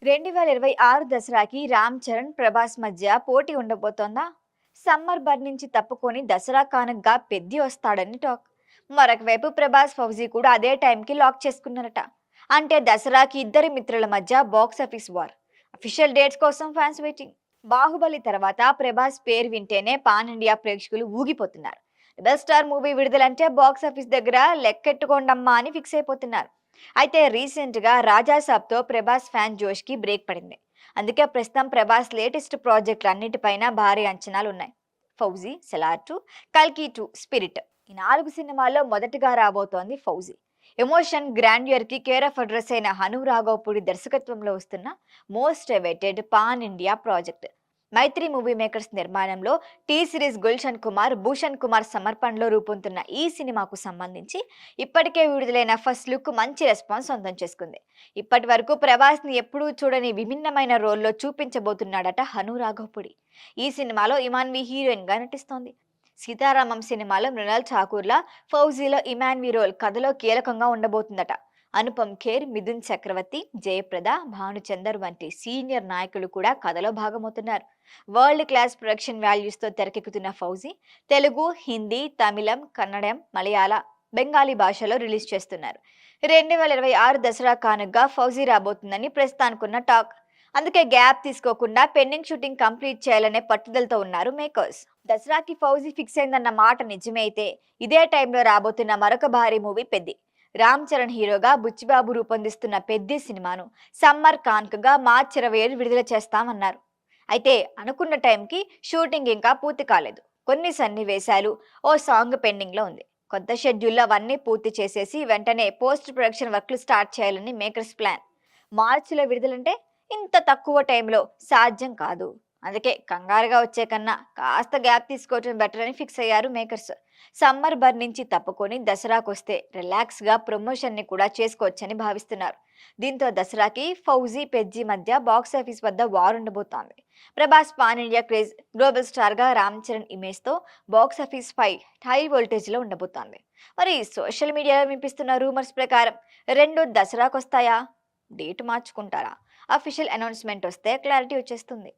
2026 దసరాకి రామ్ చరణ్, ప్రభాస్ మధ్య పోటీ ఉండబోతోందా? సమ్మర్ బర్ నుంచి తప్పుకొని దసరా కానుకగా పెద్ది వస్తాడని టాక్. మరొక వైపు ప్రభాస్, ఫౌజీ కూడా అదే టైంకి లాక్ చేసుకున్నారట. అంటే దసరాకి ఇద్దరి మిత్రుల మధ్య box office war. Official dates కోసం ఫ్యాన్స్ వెయిటింగ్. బాహుబలి తర్వాత ప్రభాస్ పేరు వింటేనే పాన్ ఇండియా ప్రేక్షకులు ఊగిపోతున్నారు. రెబల్ స్టార్ మూవీ విడుదలంటే బాక్స్ ఆఫీస్ దగ్గర లెక్కెట్టుకోండమ్మా అని ఫిక్స్ అయిపోతున్నారు. అయితే రీసెంట్ గా రాజా సాబ్తో ప్రభాస్ ఫ్యాన్ జోష్ కి బ్రేక్ పడింది. అందుకే ప్రస్తుతం ప్రభాస్ లేటెస్ట్ ప్రాజెక్టులు అన్నిటిపైన భారీ అంచనాలు ఉన్నాయి. ఫౌజీ, సెలార్ 2, కల్కి 2, స్పిరిట్ ఈ 4 సినిమాల్లో మొదటగా రాబోతోంది ఫౌజీ. ఎమోషన్ గ్రాండ్యూర్ కి కేర్ ఆఫ్ అడ్రస్ అయిన హను రాఘవపూడి దర్శకత్వంలో వస్తున్న most awaited pan India project. Mythri movie makers నిర్మాణంలో టీ సిరీస్ గుల్షన్ కుమార్, భూషణ్ కుమార్ సమర్పణలో రూపొందుతున్న ఈ సినిమాకు సంబంధించి ఇప్పటికే విడుదలైన ఫస్ట్ లుక్ మంచి రెస్పాన్స్ సొంతం చేసుకుంది. ఇప్పటి వరకు ప్రభాస్ ని ఎప్పుడూ చూడని విభిన్నమైన రోల్లో చూపించబోతున్నాడట హను రాఘవపూడి. ఈ సినిమాలో ఇమాన్వి హీరోయిన్ గా నటిస్తోంది. సీతారామం సినిమాలో మృణాల్ ఠాకూర్లా, ఫౌజీలో ఇమాన్వి రోల్ కథలో కీలకంగా ఉండబోతుందట. అనుపమ్ ఖేర్, మిథున్ చక్రవర్తి, జయప్రద, భానుచందర్ వంటి సీనియర్ నాయకులు కూడా కథలో భాగమవుతున్నారు. వరల్డ్ క్లాస్ ప్రొడక్షన్ వాల్యూస్ తో తెరకెక్కుతున్న ఫౌజీ తెలుగు, హిందీ, తమిళం, కన్నడం, మలయాళ, బెంగాలీ భాషలో రిలీజ్ చేస్తున్నారు. 2026 దసరా కానుకగా ఫౌజీ రాబోతుందని ప్రస్తుతానికున్న టాక్. అందుకే గ్యాప్ తీసుకోకుండా పెండింగ్ షూటింగ్ కంప్లీట్ చేయాలనే పట్టుదలతో ఉన్నారు మేకర్స్. దసరాకి ఫౌజీ ఫిక్స్ అయిందన్న మాట నిజమే అయితే ఇదే టైంలో రాబోతున్న మరొక భారీ మూవీ పెద్ది. రామ్ చరణ్ హీరోగా బుచ్చిబాబు రూపొందిస్తున్న పెద్ది సినిమాను సమ్మర్ కానుకగా మార్చి 27 విడుదల చేస్తామన్నారు. అయితే అనుకున్న టైంకి షూటింగ్ ఇంకా పూర్తి కాలేదు. కొన్ని సన్నివేశాలు, ఓ సాంగ్ పెండింగ్ లో ఉంది. కొత్త షెడ్యూల్లో అవన్నీ పూర్తి చేసేసి వెంటనే పోస్ట్ ప్రొడక్షన్ వర్క్లు స్టార్ట్ చేయాలని మేకర్స్ ప్లాన్. మార్చిలో విడుదలంటే ఇంత తక్కువ టైంలో సాధ్యం కాదు. అందుకే కంగారుగా వచ్చే కన్నా కాస్త గ్యాప్ తీసుకోవటం బెటర్ అని ఫిక్స్ అయ్యారు మేకర్స్. సమ్మర్ బర్ నుంచి తప్పుకొని దసరాకు వస్తే రిలాక్స్ గా ప్రమోషన్ ని కూడా చేసుకోవచ్చని భావిస్తున్నారు. దీంతో దసరాకి ఫౌజీ, పెజ్జీ మధ్య బాక్స్ ఆఫీస్ వద్ద వార్ ఉండబోతోంది. Prabhas pan India craze, global star గా రామ్ చరణ్ ఇమేజ్ తో బాక్స్ ఆఫీస్ పై హై వోల్టేజ్ లో ఉండబోతోంది. మరి సోషల్ మీడియాలో వినిపిస్తున్న రూమర్స్ ప్రకారం రెండు దసరాకు వస్తాయా? డేట్ మార్చుకుంటారా? అఫీషియల్ అనౌన్స్మెంట్ వస్తే క్లారిటీ వచ్చేస్తుంది.